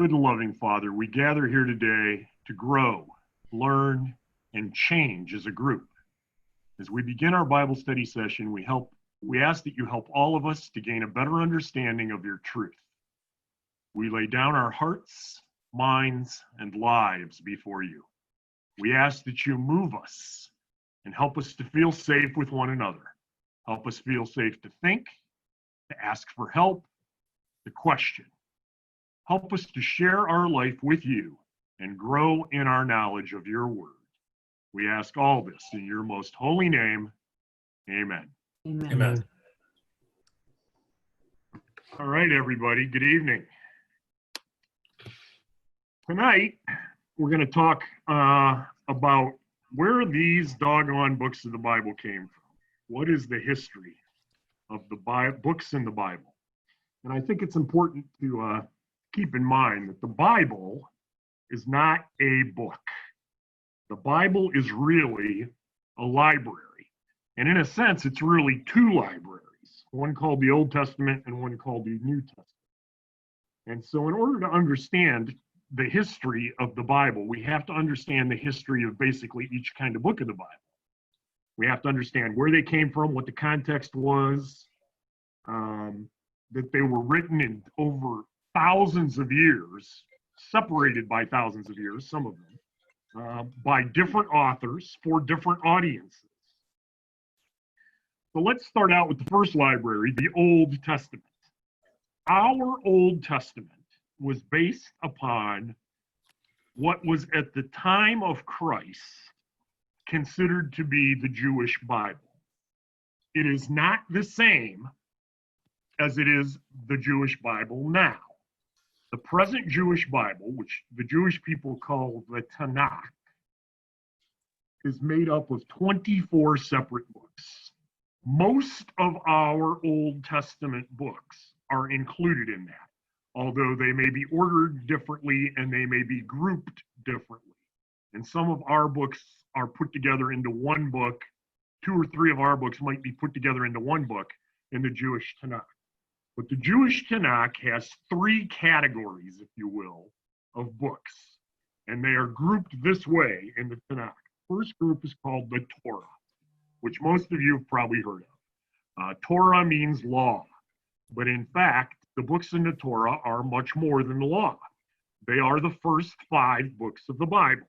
Good and loving Father, we gather here today to grow, learn, and change as a group. As we begin our Bible study session, we ask that you help all of us to gain a better understanding of your truth. We lay down our hearts, minds, and lives before you. We ask that you move us and help us to feel safe with one another. Help us feel safe to think, to ask for help, to question. Help us to share our life with you and grow in our knowledge of your word. We ask all this in your most holy name. Amen. Amen. Amen. All right, everybody, good evening. Tonight, we're going to talk about where these doggone books of the Bible came from. What is the history of the books in the Bible? And I think it's important to keep in mind that the Bible is not a book. The Bible is really a library. And in a sense, it's really two libraries, one called the Old Testament and one called the New Testament. And so in order to understand the history of the Bible, we have to understand the history of basically each kind of book of the Bible. We have to understand where they came from, what the context was, that they were written in over thousands of years, separated by thousands of years, some of them, by different authors for different audiences. So let's start out with the first library, the Old Testament. Our Old Testament was based upon what was at the time of Christ considered to be the Jewish Bible. It is not the same as it is the Jewish Bible now. The present Jewish Bible, which the Jewish people call the Tanakh, is made up of 24 separate books. Most of our Old Testament books are included in that, although they may be ordered differently and they may be grouped differently. And some of our books are put together into one book. 2 or 3 of our books might be put together into one book in the Jewish Tanakh. But the Jewish Tanakh has 3 categories, if you will, of books. And they are grouped this way in the Tanakh. First group is called the Torah, which most of you have probably heard of. Torah means law. But in fact, the books in the Torah are much more than the law. They are the first 5 books of the Bible,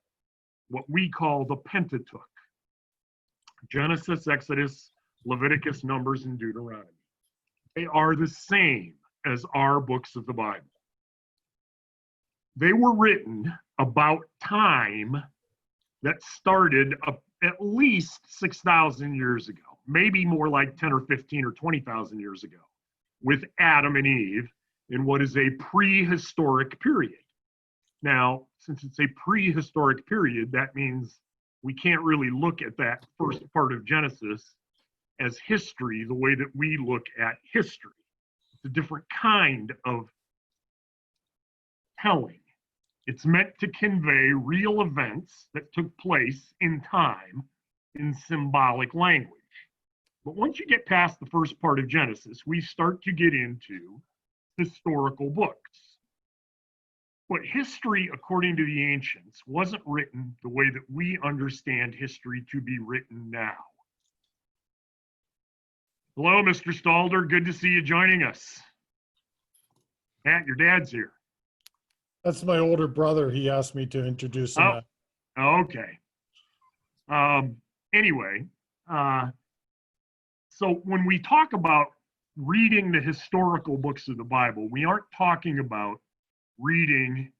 what we call the Pentateuch. Genesis, Exodus, Leviticus, Numbers, and Deuteronomy. They are the same as our books of the Bible. They were written about time that started at least 6,000 years ago, maybe more like 10 or 15 or 20,000 years ago, with Adam and Eve in what is a prehistoric period. Now, since it's a prehistoric period, that means we can't really look at that first part of Genesis as history the way that we look at history. It's a different kind of telling. It's meant to convey real events that took place in time in symbolic language. But once you get past the first part of Genesis, we start to get into historical books. But history, according to the ancients, wasn't written the way that we understand history to be written now. Hello, Mr. Stalder. Good to see you joining us. Matt, your dad's here. That's my older brother. He asked me to introduce him. Okay. Anyway, so when we talk about reading the historical books of the Bible, we aren't talking about reading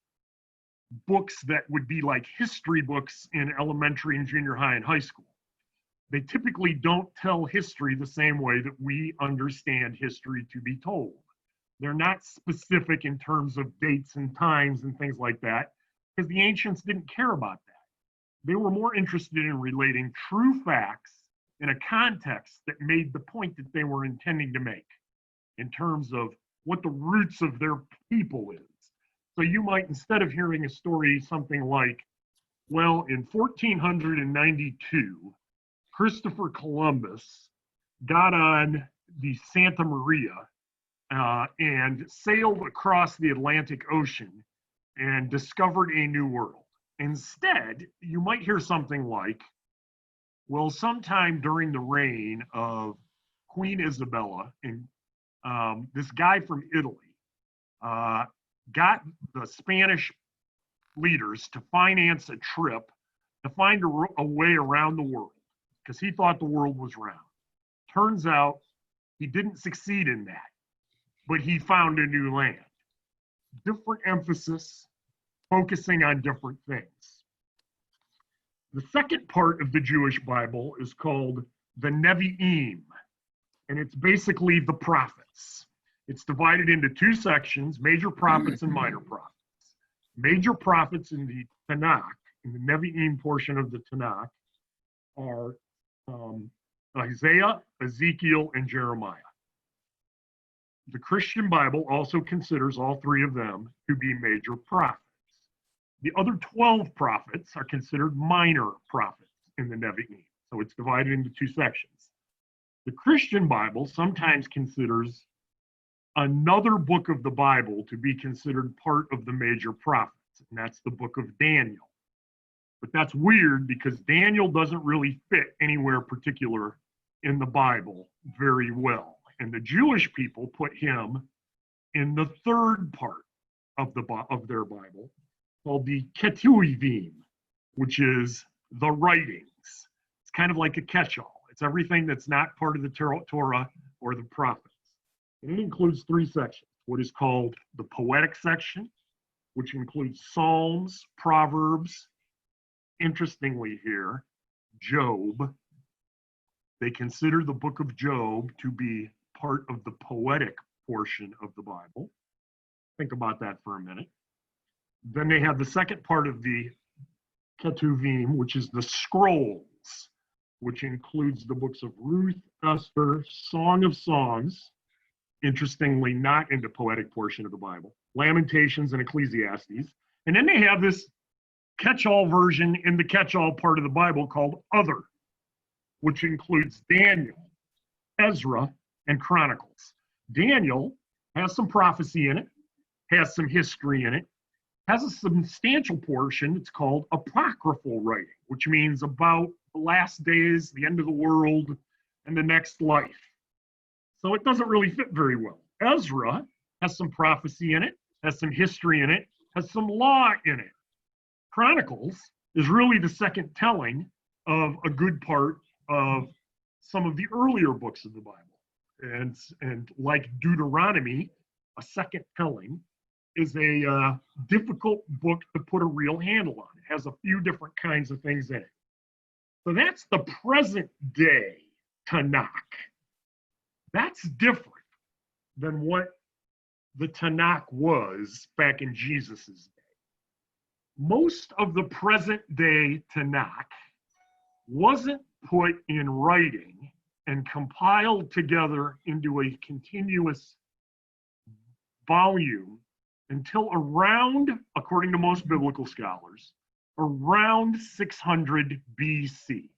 books that would be like history books in elementary and junior high and high school. They typically don't tell history the same way that we understand history to be told. They're not specific in terms of dates and times and things like that, because the ancients didn't care about that. They were more interested in relating true facts in a context that made the point that they were intending to make in terms of what the roots of their people is. So you might, instead of hearing a story something like, well, in 1492, Christopher Columbus got on the Santa Maria and sailed across the Atlantic Ocean and discovered a new world. Instead, you might hear something like, well, sometime during the reign of Queen Isabella, and this guy from Italy got the Spanish leaders to finance a trip to find a way around the world because he thought the world was round. Turns out he didn't succeed in that, but he found a new land. Different emphasis, focusing on different things. The second part of the Jewish Bible is called the Nevi'im, and it's basically the prophets. It's divided into two sections, major prophets and minor prophets. Major prophets in the Tanakh, in the Nevi'im portion of the Tanakh, are Isaiah, Ezekiel, and Jeremiah. The Christian Bible also considers all three of them to be major prophets. The other 12 prophets are considered minor prophets in the Nevi'im, so it's divided into two sections. The Christian Bible sometimes considers another book of the Bible to be considered part of the major prophets, and that's the book of Daniel. But that's weird because Daniel doesn't really fit anywhere particular in the Bible very well. And the Jewish people put him in the third part of their Bible, called the Ketuvim, which is the writings. It's kind of like a catch-all. It's everything that's not part of the Torah or the prophets. And it includes three sections, what is called the poetic section, which includes Psalms, Proverbs, interestingly here, Job. They consider the book of Job to be part of the poetic portion of the Bible. Think about that for a minute. Then they have the second part of the Ketuvim, which is the scrolls, which includes the books of Ruth, Esther, Song of Songs, interestingly not in the poetic portion of the Bible, Lamentations and Ecclesiastes. And then they have this catch-all version in the catch-all part of the Bible called Other, which includes Daniel, Ezra, and Chronicles. Daniel has some prophecy in it, has some history in it, has a substantial portion. It's called apocryphal writing, which means about the last days, the end of the world, and the next life. So it doesn't really fit very well. Ezra has some prophecy in it, has some history in it, has some law in it. Chronicles is really the second telling of a good part of some of the earlier books of the Bible. And like Deuteronomy, a second telling is a difficult book to put a real handle on. It has a few different kinds of things in it. So that's the present day Tanakh. That's different than what the Tanakh was back in Jesus's day. Most of the present day Tanakh wasn't put in writing and compiled together into a continuous volume until around, according to most biblical scholars, around 600 BC.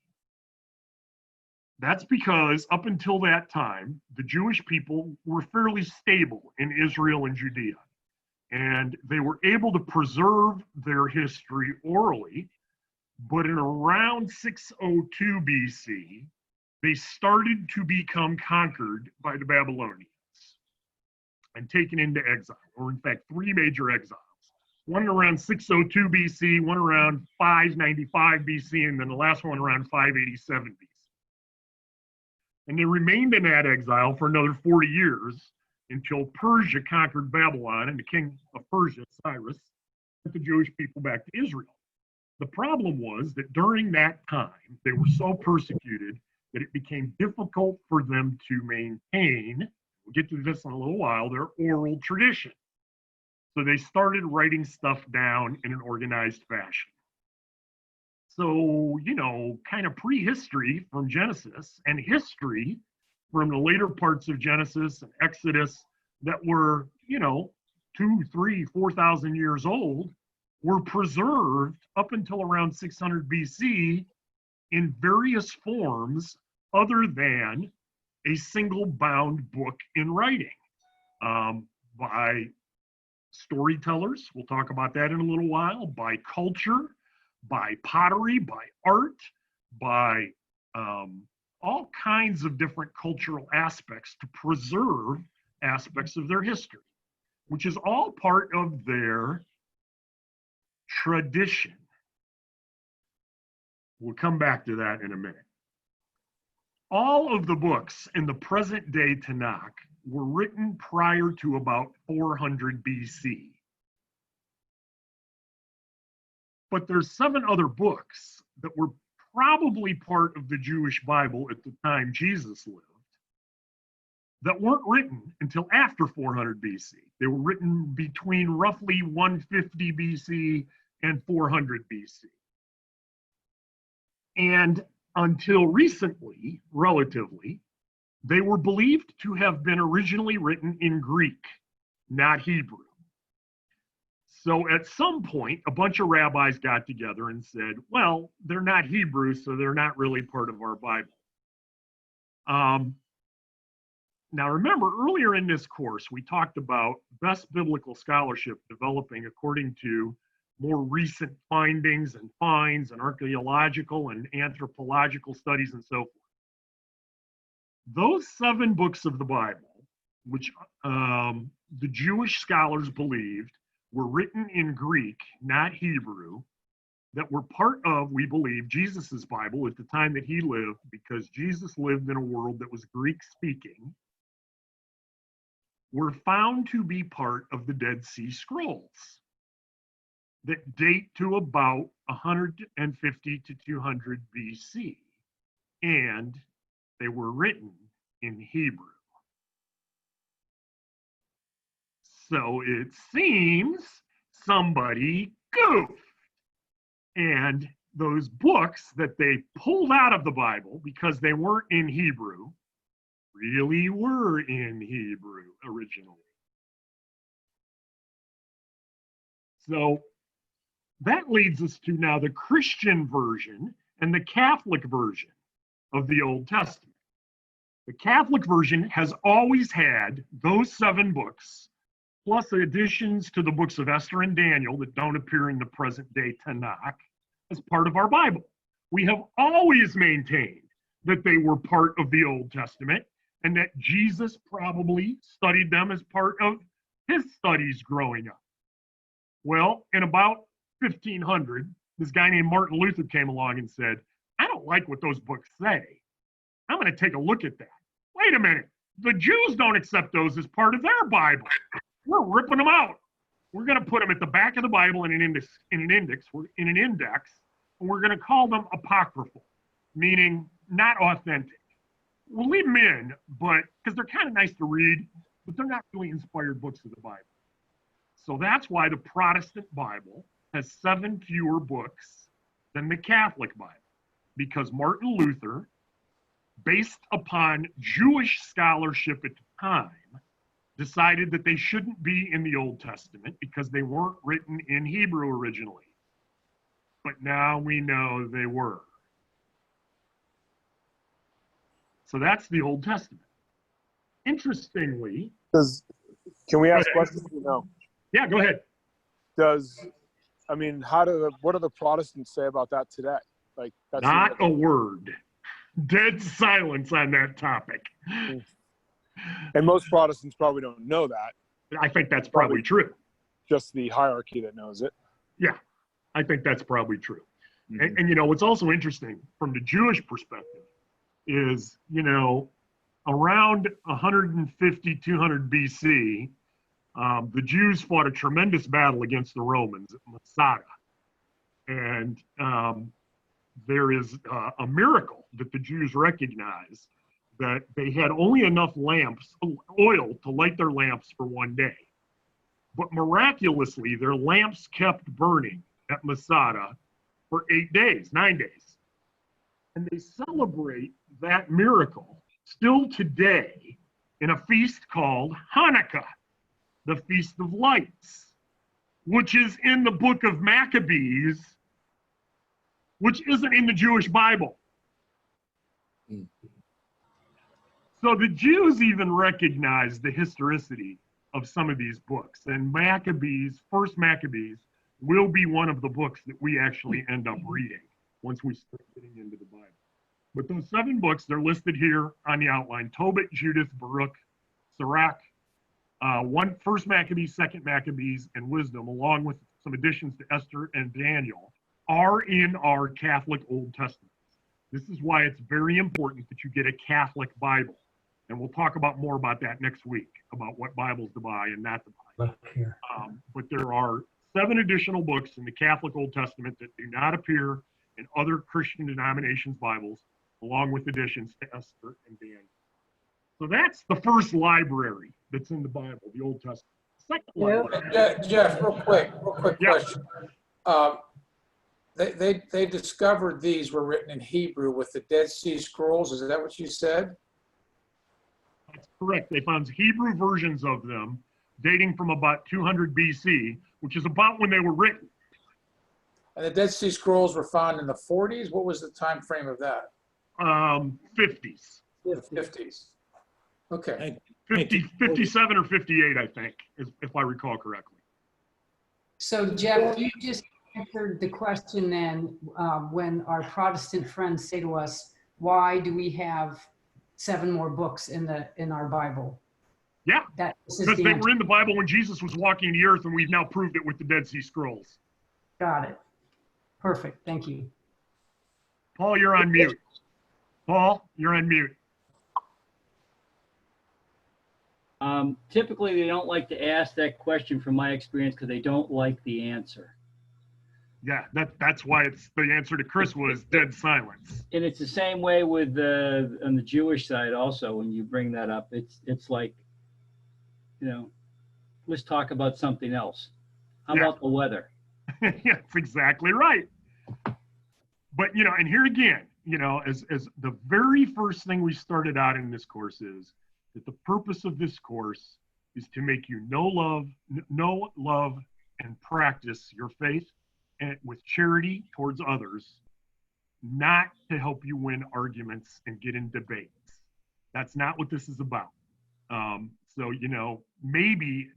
That's because up until that time, the Jewish people were fairly stable in Israel and Judea, and they were able to preserve their history orally. But in around 602 BC, they started to become conquered by the Babylonians and taken into exile, or in fact, three major exiles. One around 602 BC, one around 595 BC, and then the last one around 587 BC. And they remained in that exile for another 40 years until Persia conquered Babylon, and the king of Persia, Cyrus, sent the Jewish people back to Israel. The problem was that during that time, they were so persecuted that it became difficult for them to maintain, we'll get to this in a little while, their oral tradition. So they started writing stuff down in an organized fashion. So, kind of prehistory from Genesis and history from the later parts of Genesis and Exodus that were, 2, 3, 4,000 years old were preserved up until around 600 BC in various forms other than a single bound book in writing by storytellers. We'll talk about that in a little while. By culture, by pottery, by art, by all kinds of different cultural aspects to preserve aspects of their history, which is all part of their tradition. We'll come back to that in a minute. All of the books in the present day Tanakh were written prior to about 400 BC. But there's 7 other books that were probably part of the Jewish Bible at the time Jesus lived that weren't written until after 400 BC. They were written between roughly 150 BC and 400 BC. And until recently, relatively, they were believed to have been originally written in Greek, not Hebrew. So at some point, a bunch of rabbis got together and said, well, they're not Hebrew, so they're not really part of our Bible. Now remember, earlier in this course, we talked about best biblical scholarship developing according to more recent findings and finds and archaeological and anthropological studies and so forth. Those 7 books of the Bible, which the Jewish scholars believed were written in Greek, not Hebrew, that were part of, we believe, Jesus's Bible at the time that he lived, because Jesus lived in a world that was Greek-speaking, were found to be part of the Dead Sea Scrolls that date to about 150 to 200 BC, and they were written in Hebrew. So it seems somebody goofed, and those books that they pulled out of the Bible because they weren't in Hebrew really were in Hebrew originally. So that leads us to now the Christian version and the Catholic version of the Old Testament. The Catholic version has always had those 7 books, plus additions to the books of Esther and Daniel that don't appear in the present day Tanakh, as part of our Bible. We have always maintained that they were part of the Old Testament and that Jesus probably studied them as part of his studies growing up. Well, in about 1500, this guy named Martin Luther came along and said, I don't like what those books say. I'm going to take a look at that. Wait a minute. The Jews don't accept those as part of their Bible. We're ripping them out. We're going to put them at the back of the Bible in an index, and we're going to call them apocryphal, meaning not authentic. We'll leave them in, but because they're kind of nice to read, but they're not really inspired books of the Bible. So that's why the Protestant Bible has 7 fewer books than the Catholic Bible, because Martin Luther, based upon Jewish scholarship at the time, decided that they shouldn't be in the Old Testament because they weren't written in Hebrew originally. But now we know they were. So that's the Old Testament. Interestingly, can we ask questions? No. Yeah, go ahead. What do the Protestants say about that today? Like, that's not a word. Dead silence on that topic. And most Protestants probably don't know that. I think that's probably true. Just the hierarchy that knows it. Yeah, I think that's probably true. Mm-hmm. And you know, what's also interesting from the Jewish perspective is, you know, around 150, 200 BC, the Jews fought a tremendous battle against the Romans at Masada. And there is a miracle that the Jews recognize, that they had only enough oil to light their lamps for one day. But miraculously, their lamps kept burning at Masada for 9 days. And they celebrate that miracle still today in a feast called Hanukkah, the Feast of Lights, which is in the book of Maccabees, which isn't in the Jewish Bible. So the Jews even recognize the historicity of some of these books. And Maccabees, First Maccabees, will be one of the books that we actually end up reading once we start getting into the Bible. But those 7 books, they're listed here on the outline: Tobit, Judith, Baruch, Sirach, First Maccabees, Second Maccabees, and Wisdom, along with some additions to Esther and Daniel, are in our Catholic Old Testament. This is why it's very important that you get a Catholic Bible. And we'll talk about more about that next week, about what Bibles to buy and not to buy. But there are 7 additional books in the Catholic Old Testament that do not appear in other Christian denominations' Bibles, along with additions to Esther and Daniel. So that's the first library that's in the Bible, the Old Testament. Second library. Jeff, real quick Yeah. question. They discovered these were written in Hebrew with the Dead Sea Scrolls. Is that what you said? That's correct. They found Hebrew versions of them dating from about 200 BC, which is about when they were written. And the Dead Sea Scrolls were found in the 40s. What was the time frame of that? 50s. The 50s. Okay. 57 or 58, I think, if I recall correctly. So Jeff, you just answered the question then when our Protestant friends say to us, why do we have 7 more books in our Bible? Yeah, This is because the they answer. were in the Bible when Jesus was walking the earth, and we've now proved it with the Dead Sea Scrolls. Got it. Perfect. Thank you. Paul, you're on mute. Paul, you're on mute. Typically, they don't like to ask that question from my experience because they don't like the answer. Yeah, that's why the answer to Chris was dead silence. And it's the same way with on the Jewish side also. When you bring that up, it's like, let's talk about something else. How about the weather? Yeah, that's exactly right. But, and here again, as the very first thing we started out in this course is that the purpose of this course is to make you know, love, and practice your faith and with charity towards others, not to help you win arguments and get in debates. That's not what this is about. So, maybe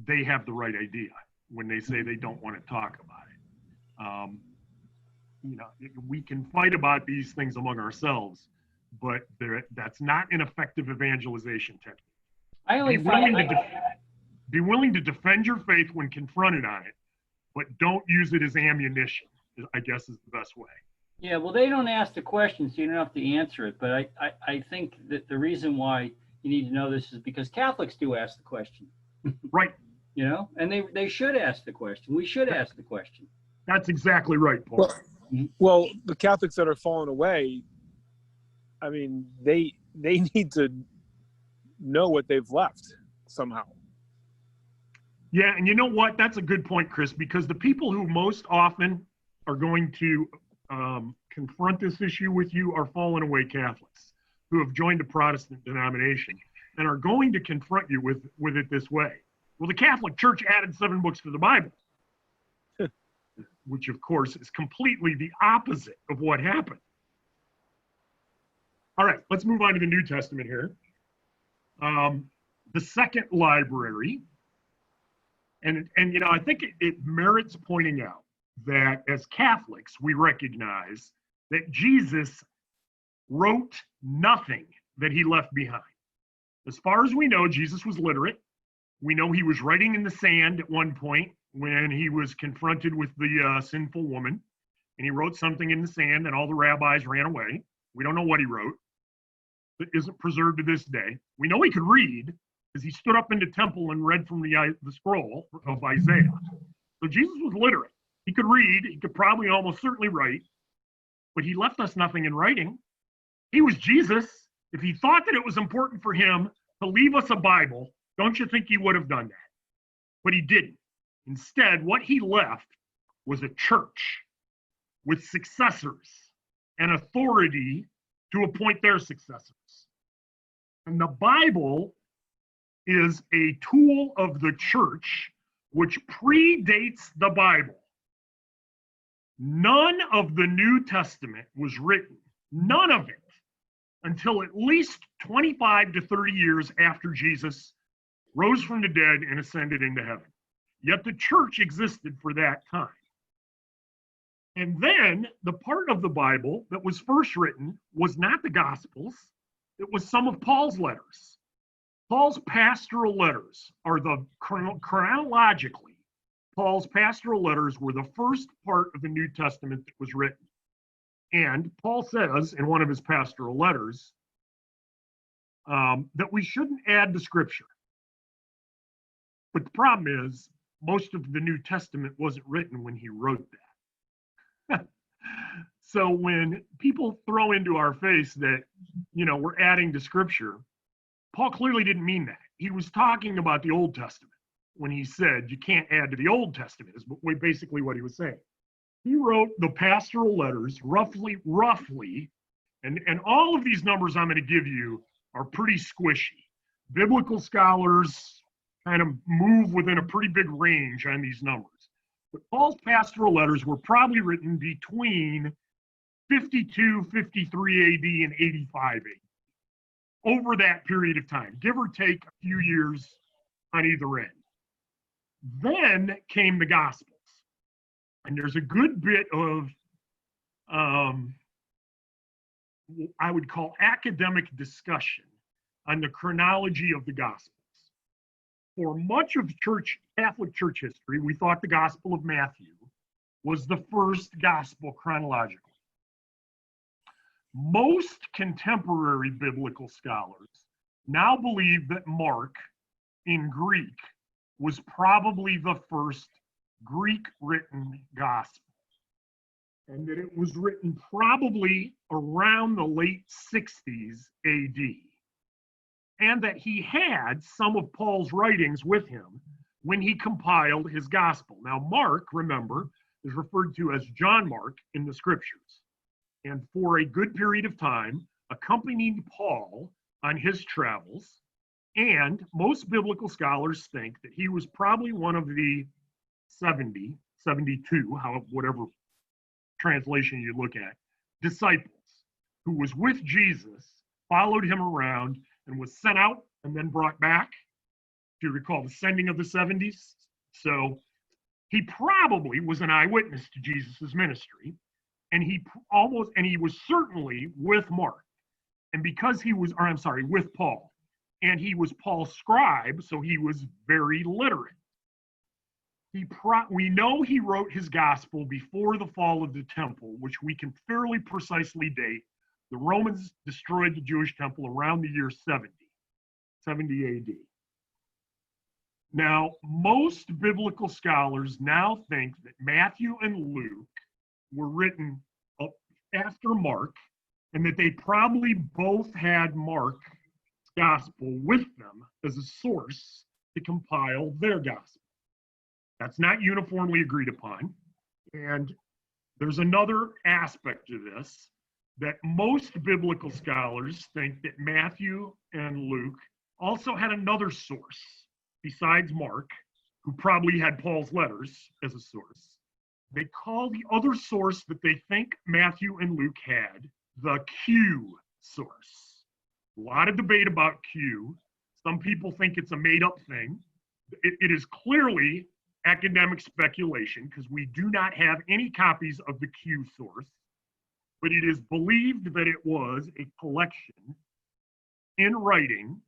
they have the right idea when they say they don't want to talk about it. We can fight about these things among ourselves, but that's not an effective evagelization technique. I only Be willing to defend your faith when confronted on it, but don't use it as ammunition, I guess is the best way. Yeah, well, they don't ask the question, so you don't have to answer it. But I think that the reason why you need to know this is because Catholics do ask the question. Right. And they should ask the question. We should ask the question. That's exactly right, Paul. Well, the Catholics that are falling away, I mean, they need to know what they've left somehow. Yeah, and you know what? That's a good point, Chris, because the people who most often are going to confront this issue with you are fallen away Catholics who have joined a Protestant denomination and are going to confront you with it this way. Well, the Catholic Church added 7 books to the Bible, which of course is completely the opposite of what happened. All right, let's move on to the New Testament here. The second library, and I think it merits pointing out that as Catholics, we recognize that Jesus wrote nothing that he left behind. As far as we know, Jesus was literate. We know he was writing in the sand at one point when he was confronted with the sinful woman, and he wrote something in the sand, and all the rabbis ran away. We don't know what he wrote. It isn't preserved to this day. We know he could read, because he stood up in the temple and read from the scroll of Isaiah. So Jesus was literate. He could read. He could probably almost certainly write, but he left us nothing in writing. He was Jesus. If he thought that it was important for him to leave us a Bible, don't you think he would have done that? But he didn't. Instead, what he left was a church with successors and authority to appoint their successors. And the Bible is a tool of the church which predates the Bible. None of the New Testament was written, none of it, until at least 25 to 30 years after Jesus rose from the dead, and ascended into heaven. Yet the church existed for that time. And then the part of the Bible that was first written was not the Gospels, it was some of Paul's letters. Paul's pastoral letters are the chronologically, Paul's pastoral letters were the first part of the New Testament that was written. And Paul says in one of his pastoral letters that we shouldn't add to Scripture. But the problem is, most of the New Testament wasn't written when he wrote that. So when people throw into our face that, we're adding to Scripture, Paul clearly didn't mean that. He was talking about the Old Testament when he said you can't add to the Old Testament, is basically what he was saying. He wrote the pastoral letters roughly, and all of these numbers I'm going to give you are pretty squishy. Biblical scholars kind of move within a pretty big range on these numbers. But Paul's pastoral letters were probably written between 52, 53 AD and 85 AD. Over that period of time, give or take a few years on either end. Then came the Gospels. And there's a good bit of, I would call academic discussion on the chronology of the Gospels. For much of Catholic Church history, we thought the Gospel of Matthew was the first gospel chronologically. Most contemporary biblical scholars now believe that Mark in Greek was probably the first Greek written gospel, and that it was written probably around the late 60s AD, and that he had some of Paul's writings with him when he compiled his gospel. Now, Mark, remember, is referred to as John Mark in the scriptures, and for a good period of time accompanied Paul on his travels. And most biblical scholars think that he was probably one of the 70, 72, whatever translation you look at, disciples who was with Jesus, followed him around, and was sent out and then brought back. Do you recall the sending of the 70s? So he probably was an eyewitness to Jesus's ministry, and he was certainly with Mark, and because he was, with Paul, and he was Paul's scribe, so he was very literate. We know he wrote his gospel before the fall of the temple, which we can fairly precisely date. The Romans destroyed the Jewish temple around the year 70 AD. Now, most biblical scholars now think that Matthew and Luke were written after Mark, and that they probably both had Mark's gospel with them as a source to compile their gospel. That's not uniformly agreed upon. And there's another aspect to this, that most biblical scholars think that Matthew and Luke also had another source besides Mark, who probably had Paul's letters as a source. They call the other source that they think Matthew and Luke had the Q source. A lot of debate about Q. Some people think it's a made-up thing. It is clearly academic speculation because we do not have any copies of the Q source, but it is believed that it was a collection in writing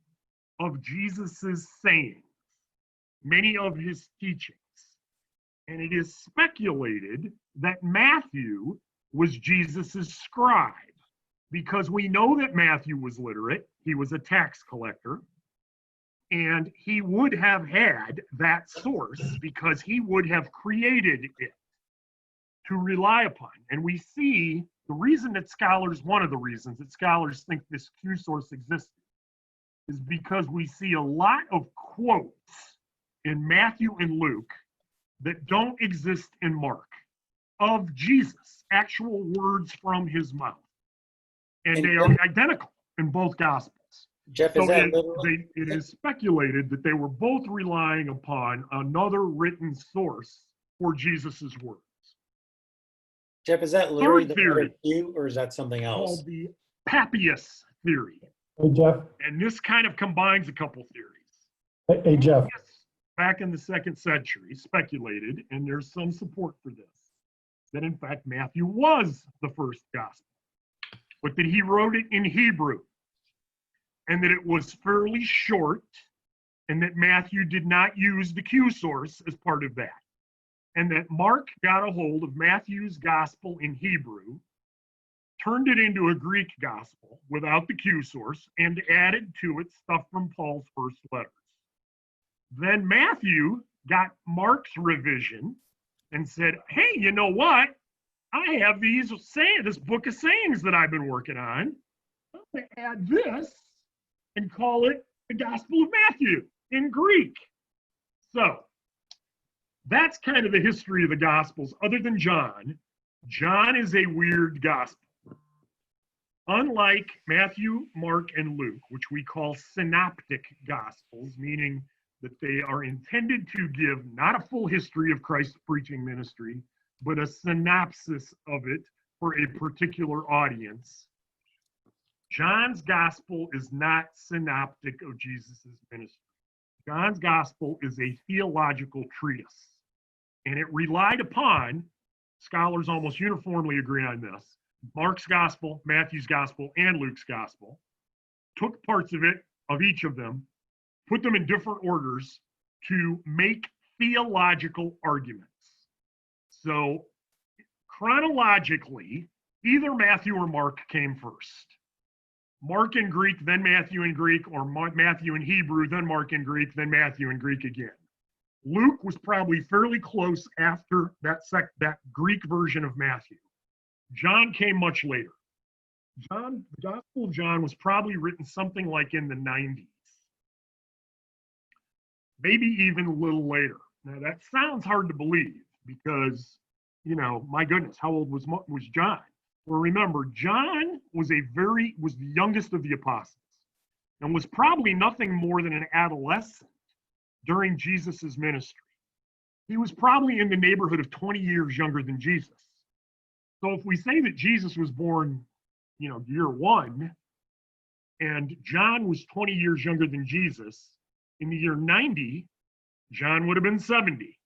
of Jesus's sayings, many of his teachings. And it is speculated that Matthew was Jesus's scribe, because we know that Matthew was literate. He was a tax collector, and he would have had that source because he would have created it to rely upon. And we see the reason that one of the reasons that scholars think this Q source existed is because we see a lot of quotes in Matthew and Luke that don't exist in Mark of Jesus, actual words from his mouth. And they are identical in both Gospels. Jeff, So is that it is speculated that they were both relying upon another written source for Jesus's words. Jeff, is that literally the theory letter Q, or is that something else? Called the Papias theory. Hey, Jeff. And this kind of combines a couple theories. Hey, Jeff. Back in the 2nd century, speculated, and there's some support for this, that in fact Matthew was the first gospel, but that he wrote it in Hebrew, and that it was fairly short, and that Matthew did not use the Q source as part of that, and that Mark got a hold of Matthew's gospel in Hebrew, turned it into a Greek gospel without the Q source, and added to it stuff from Paul's first letters. Then Matthew got Mark's revision and said, hey, you know what? I have this book of sayings that I've been working on. I'm going to add this and call it the Gospel of Matthew in Greek. So that's kind of the history of the Gospels. Other than John, John is a weird gospel. Unlike Matthew, Mark, and Luke, which we call synoptic gospels, meaning that they are intended to give not a full history of Christ's preaching ministry, but a synopsis of it for a particular audience. John's gospel is not synoptic of Jesus' ministry. John's gospel is a theological treatise, and it relied upon, scholars almost uniformly agree on this, Mark's gospel, Matthew's gospel, and Luke's gospel, took parts of it, of each of them, put them in different orders to make theological arguments. So chronologically, either Matthew or Mark came first. Mark in Greek, then Matthew in Greek, or Matthew in Hebrew, then Mark in Greek, then Matthew in Greek again. Luke was probably fairly close after that Greek version of Matthew. John came much later. The Gospel of John was probably written something like in the 90s. Maybe even a little later. Now that sounds hard to believe because, my goodness, how old was John? Well, remember, John was the youngest of the apostles and was probably nothing more than an adolescent during Jesus's ministry. He was probably in the neighborhood of 20 years younger than Jesus. So if we say that Jesus was born, year 1, and John was 20 years younger than Jesus, in the year 90, John would have been 70,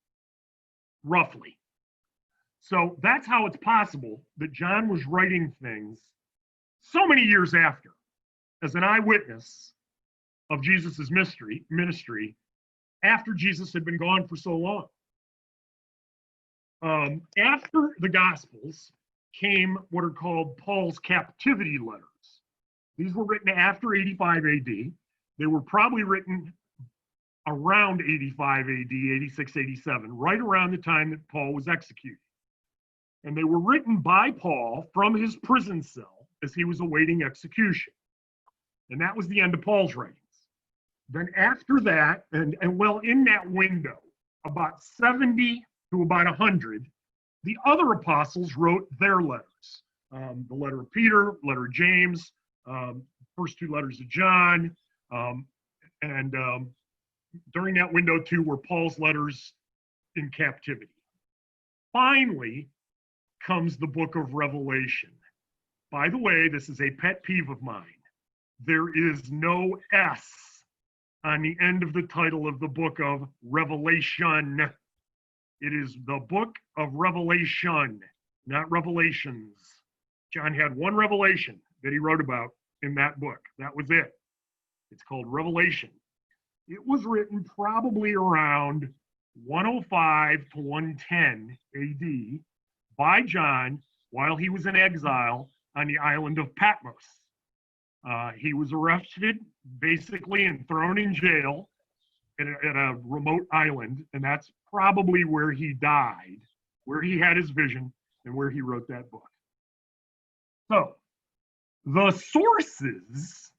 roughly. So that's how it's possible that John was writing things so many years after, as an eyewitness of Jesus's ministry, after Jesus had been gone for so long. After the Gospels came what are called Paul's captivity letters. These were written after 85 AD. They were probably written around 85 AD, 86, 87, right around the time that Paul was executed. And they were written by Paul from his prison cell as he was awaiting execution. And that was the end of Paul's writings. Then after that, and well, in that window, about 70 to about 100, the other apostles wrote their letters. The letter of Peter, letter of James, first 2 letters of John, and during that window too were Paul's letters in captivity. Finally comes the book of Revelation. By the way, this is a pet peeve of mine. There is no S on the end of the title of the book of Revelation. It is the book of Revelation, not Revelations. John had one revelation that he wrote about in that book. That was it. It's called Revelation. It was written probably around 105 to 110 AD by John while he was in exile on the island of Patmos. He was arrested, basically, and thrown in jail at a remote island, and that's probably where he died, where he had his vision, and where he wrote that book. So, the sources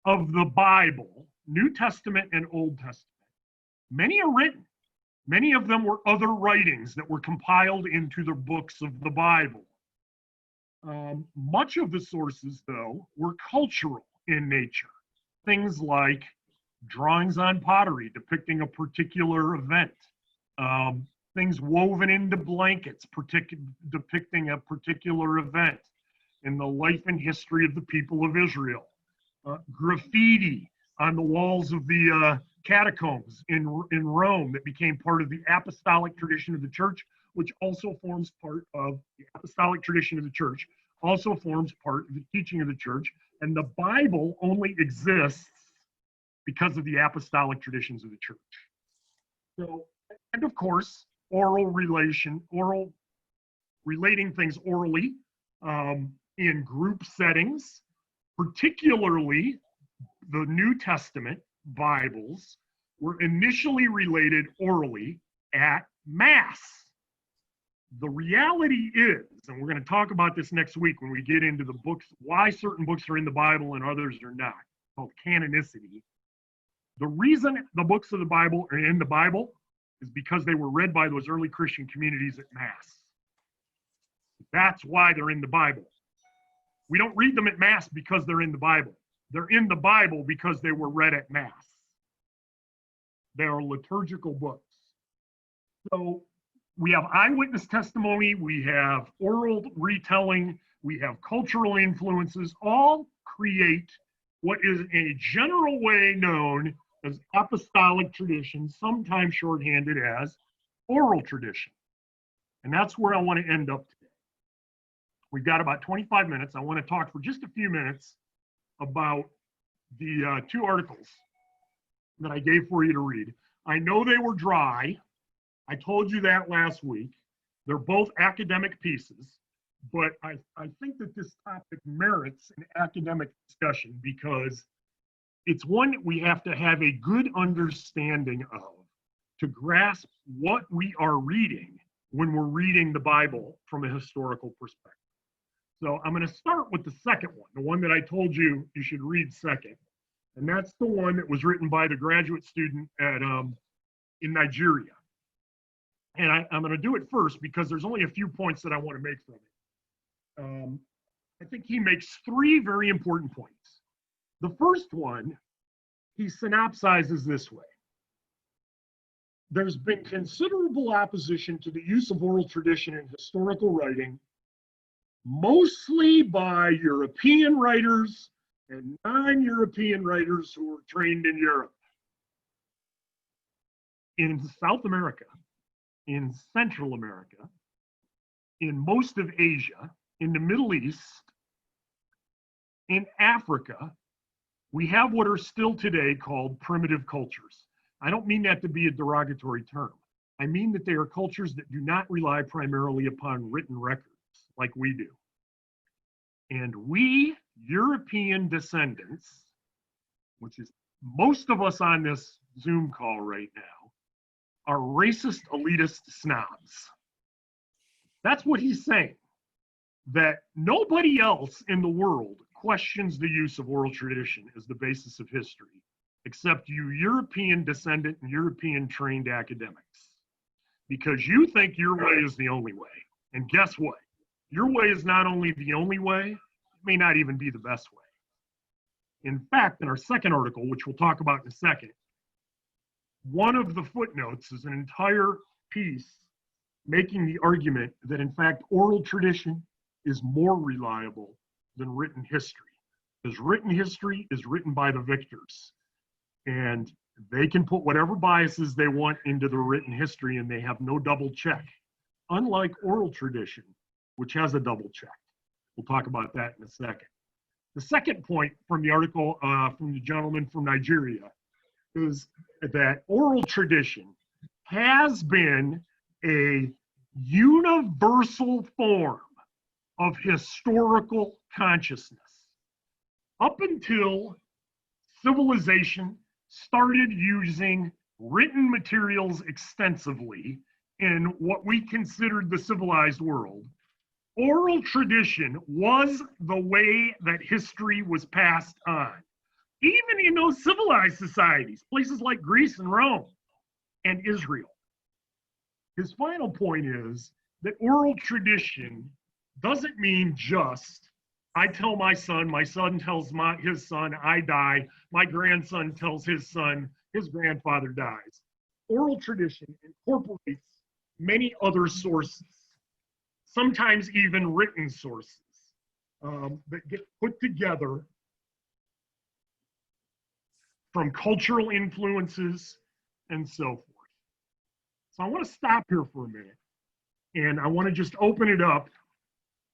of the Bible, New Testament and Old Testament, many are written. Many of them were other writings that were compiled into the books of the Bible. Much of the sources, though, were cultural in nature. Things like drawings on pottery depicting a particular event, things woven into blankets depicting a particular event in the life and history of the people of Israel, graffiti on the walls of the catacombs in Rome that became part of the apostolic tradition of the church, which also forms part of the apostolic tradition of the church, also forms part of the teaching of the church. And the Bible only exists because of the apostolic traditions of the church. So, and of course, relating things orally in group settings, particularly the New Testament Bibles were initially related orally at Mass. The reality is, and we're going to talk about this next week when we get into the books, why certain books are in the Bible and others are not, called canonicity. The reason the books of the Bible are in the Bible is because they were read by those early Christian communities at Mass. That's why they're in the Bible. We don't read them at Mass because they're in the Bible. They're in the Bible because they were read at Mass. They are liturgical books. So we have eyewitness testimony, we have oral retelling, we have cultural influences, all create what is in a general way known as apostolic tradition, sometimes shorthanded as oral tradition. And that's where I want to end up today. We've got about 25 minutes. I want to talk for just a few minutes about the two articles that I gave for you to read. I know they were dry. I told you that last week. They're both academic pieces, but I think that this topic merits an academic discussion because it's one that we have to have a good understanding of to grasp what we are reading when we're reading the Bible from a historical perspective. So I'm going to start with the second one, the one that I told you you should read second. And that's the one that was written by the graduate student at in Nigeria. And I'm going to do it first because there's only a few points that I want to make from it. I think he makes three very important points. The first one, he synopsizes this way. There's been considerable opposition to the use of oral tradition in historical writing, mostly by European writers and non-European writers who were trained in Europe. In South America, in Central America, in most of Asia, in the Middle East, in Africa, we have what are still today called primitive cultures. I don't mean that to be a derogatory term. I mean that they are cultures that do not rely primarily upon written records like we do. And we, European descendants, which is most of us on this Zoom call right now, are racist, elitist snobs. That's what he's saying, that nobody else in the world questions the use of oral tradition as the basis of history, except you European descendant and European trained academics, because you think your way is the only way. And guess what? Your way is not only the only way, it may not even be the best way. In fact, in our second article, which we'll talk about in a second, one of the footnotes is an entire piece making the argument that, in fact, oral tradition is more reliable than written history, because written history is written by the victors, and they can put whatever biases they want into the written history, and they have no double check, unlike oral tradition, which has a double check. We'll talk about that in a second. The second point from the article from the gentleman from Nigeria is that oral tradition has been a universal form of historical consciousness up until civilization started using written materials extensively in what we considered the civilized world. Oral tradition was the way that history was passed on, even in those civilized societies, places like Greece and Rome and Israel. His final point is that oral tradition doesn't mean just, I tell my son tells his son, I die, my grandson tells his son, his grandfather dies. Oral tradition incorporates many other sources, sometimes even written sources that get put together from cultural influences and so forth. So I want to stop here for a minute, and I want to just open it up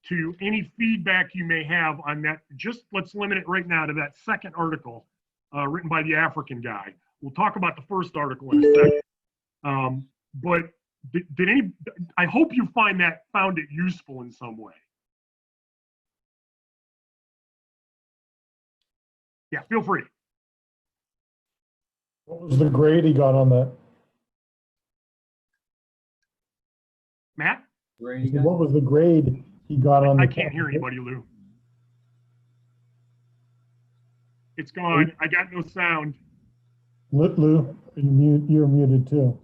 to any feedback you may have on that. Just let's limit it right now to that second article written by the African guy. We'll talk about the first article in a second. But did any? I hope you found it useful in some way. Yeah, feel free. What was the grade he got on that? Matt? What was the grade he got on the? I can't hear anybody, Lou. It's gone. I got no sound. Lou, you're muted too.